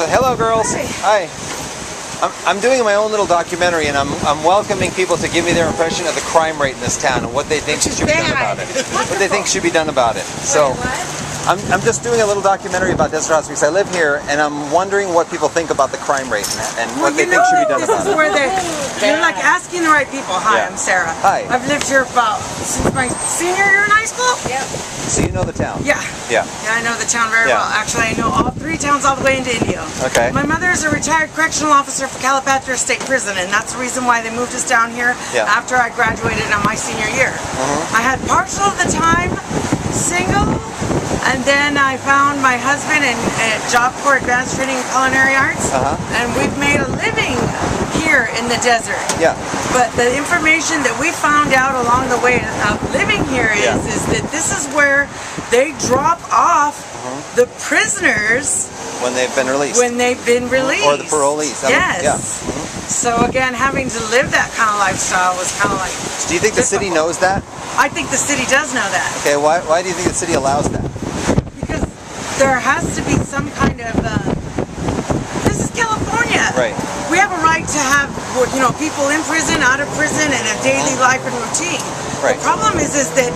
Hello, girls. Hi. I'm doing my own little documentary, and I'm welcoming people to give me their impression of the crime rate in this town and what they think should be done about it. What they think should be done about it. So, I'm just doing a little documentary about Desert House because I live here, and I'm wondering what people think about the crime rate and what they think should be done about it. This is where you're like asking the right people. Hi, I'm Sarah. Hi. I've lived here since my senior year in high school. Yeah. So you know the town? Yeah. Yeah. Yeah, I know the town very well. Actually, I know all 3 towns all the way into Indio. Okay. My mother is a retired correctional officer for Calipatria State Prison, and that's the reason why they moved us down here after I graduated on my senior year. I had partial of the time single, and then I found my husband in Job Corps Advanced Training in Culinary Arts, and we've made a living here in the desert. Yeah. But the information that we found out along the way of living here is that this is where they drop off the prisoners when they've been released. When they've been released. Or the parolees. Yes. Yeah. So again, having to live that kind of lifestyle was kind of like Do you think the city knows that? I think the city does know that. Okay, why do you think the city allows that? Because there has to be some kind of this is California. Right. We have a right to have, you know, people in prison, out of prison, and a daily life and routine. Right. The problem is that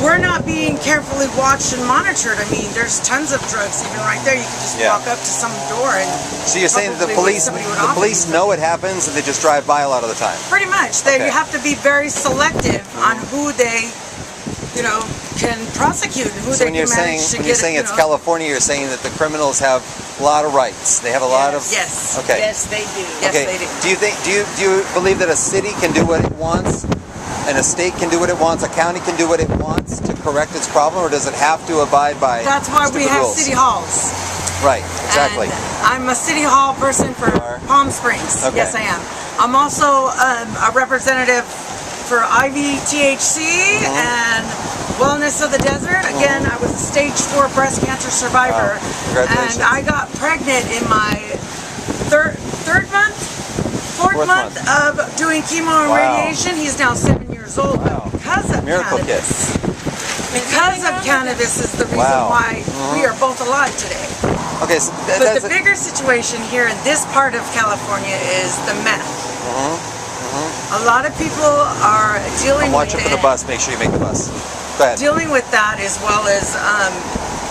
we're not being carefully watched and monitored. I mean, there's tons of drugs even right there. You can just walk up to some door and. So you're saying that the police know it happens and they just drive by a lot of the time? Pretty much. They have to be very selective on who they, you know, can prosecute and who they can manage to get. When you're saying it's California, you're saying that the criminals have a lot of rights. They have a lot of. Yes. Okay. Yes, they do. Yes, they do. Do you believe that a city can do what it wants, and a state can do what it wants, a county can do what it wants to correct its problem, or does it have to abide by? That's why we have rules? city halls. Right. Exactly. And I'm a city hall person for Palm Springs. Okay. Yes, I am. I'm also a representative for IVTHC and Wellness of the Desert. Again, I was a stage 4 breast cancer survivor. Wow. Congratulations. And I got pregnant in my fourth month of doing chemo and radiation. He's now 7 years old. Wow. Because of cannabis. Because of cannabis is the reason why we are both alive today. Okay, so but the bigger situation here in this part of California is the meth. A lot of people are dealing watch it for the bus. Make sure you make the bus. Go ahead. Dealing with that as well as,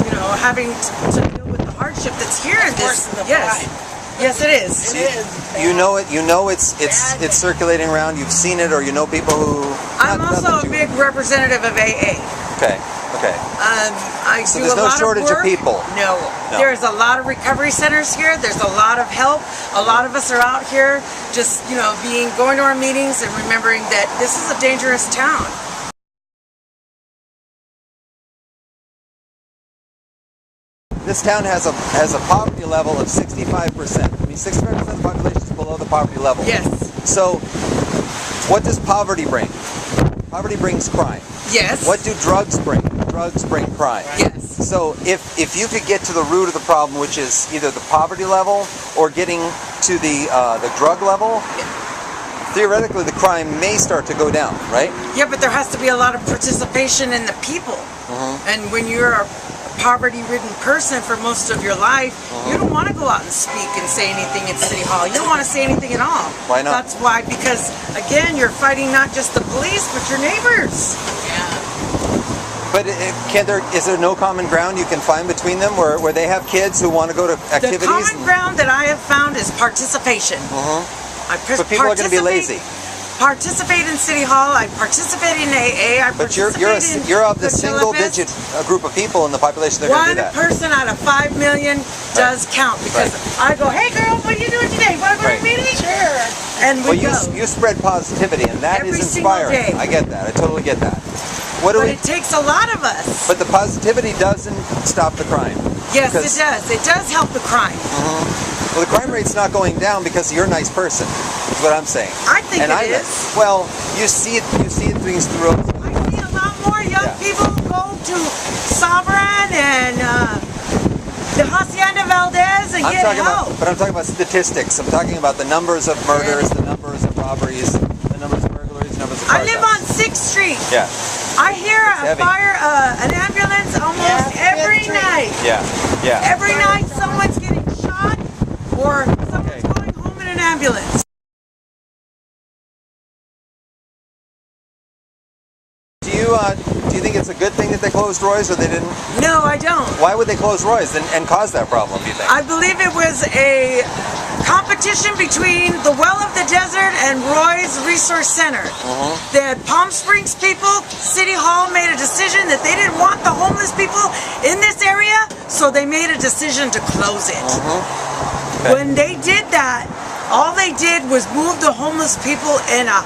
you know, having to deal with the hardship that's here in this. Yes, it is. It is. You know it. You know it's circulating around. You've seen it, or you know people who. I'm also a big representative of AA. Okay. Okay. So there's no shortage of people. No. There's a lot of recovery centers here. There's a lot of help. A lot of us are out here just, you know, going to our meetings and remembering that this is a dangerous town. This town has a poverty level of 65%. I mean, 65% of the population is below the poverty level. Yes. So, what does poverty bring? Poverty brings crime. Yes. What do drugs bring? Drugs bring crime. Yes. So if you could get to the root of the problem, which is either the poverty level or getting to the drug level, theoretically the crime may start to go down, right? Yeah, but there has to be a lot of participation in the people. And when you're a poverty-ridden person for most of your life, you don't want to go out and speak and say anything at City Hall. You don't want to say anything at all. Why not? That's why, because again, you're fighting not just the police, but your neighbors. But is there no common ground you can find between them where they have kids who want to go to activities? The common ground that I have found is participation. But people are going to be lazy. Participate in City Hall. I participate in AA. But you're of the single-digit group of people in the population that are going to do that. One person out of 5 million does count because I go, hey girl, what are you doing today? Want to go to a meeting? Sure. And we go. You spread positivity, and that is inspiring. Single day. I get that. I totally get that. But it takes a lot of us. But the positivity doesn't stop the crime. Yes, it does. It does help the crime. Well, the crime rate's not going down because you're a nice person, is what I'm saying. I think it is. Well, you see it things through. I see a lot more young people go to Sovereign and the Hacienda Valdez and get help. But I'm talking about statistics. I'm talking about the numbers of murders, the numbers of robberies, the numbers of burglaries, the numbers of car I live on 6th Street. Yeah. I hear an ambulance almost every night. Yeah. Every night someone's getting shot or someone's going home in an ambulance. Do you think it's a good thing that they closed Roy's, or they didn't? No, I don't. Why would they close Roy's and cause that problem, do you think? I believe it was a competition between the Well of the Desert and Roy's Resource Center. The Palm Springs people, City Hall made a decision that they didn't want the homeless people in this area, so they made a decision to close it. Okay. When they did that, all they did was move the homeless people in a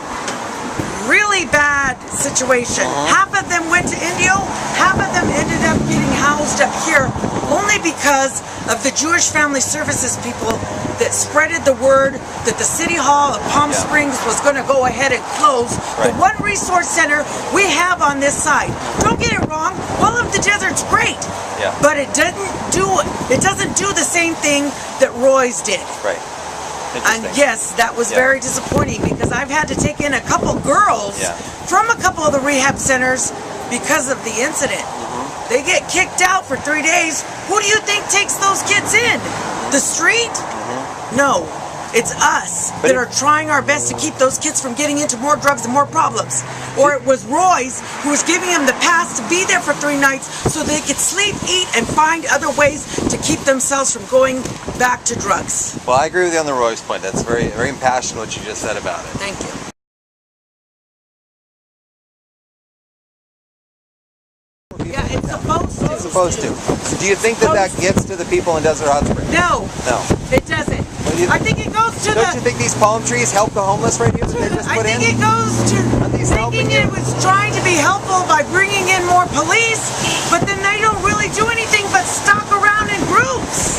really bad situation. Half of them went to Indio, half of them ended up getting housed up here only because of the Jewish Family Services people that spreaded the word that the City Hall of Palm Springs was going to go ahead and close the one resource center we have on this side. Don't get it wrong, Well of the Desert's great, but it doesn't do the same thing that Roy's did. Right. And yes, that was very disappointing because I've had to take in a couple girls from a couple of the rehab centers because of the incident. They get kicked out for 3 days. Who do you think takes those kids in? The street? No. It's us that are trying our best to keep those kids from getting into more drugs and more problems. Or it was Roy's who was giving them the pass to be there for 3 nights so they could sleep, eat, and find other ways to keep themselves from going back to drugs. Well, I agree with you on the Roy's point. That's very, very impassioned what you just said about it. Thank you. Yeah, it's supposed to. It's supposed to. So do you think that gets to the people in Desert Hot Springs? No. No. It doesn't. I think it goes to Don't you think these palm trees help the homeless right here that they just put in? I think it goes to thinking it was trying to be helpful by bringing in more police, but then they don't really do anything but stalk around in groups.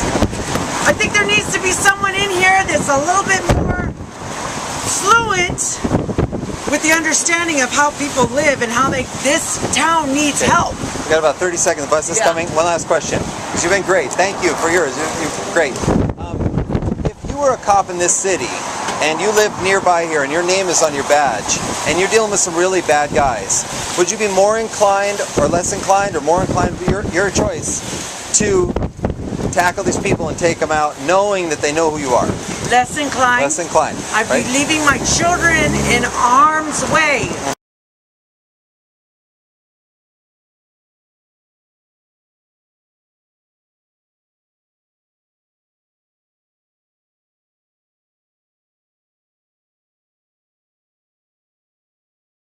I think there needs to be someone in here that's a little bit more fluent with the understanding of how people live and how this town needs help. We got about 30 seconds. The bus is coming. One last question. You've been great. Thank you for yours. You're great. If you were a cop in this city and you live nearby here and your name is on your badge and you're dealing with some really bad guys, would you be more inclined or less inclined, or more inclined, your choice, to tackle these people and take them out knowing that they know who you are? Less inclined. Less inclined. I'd be leaving my children in harm's way.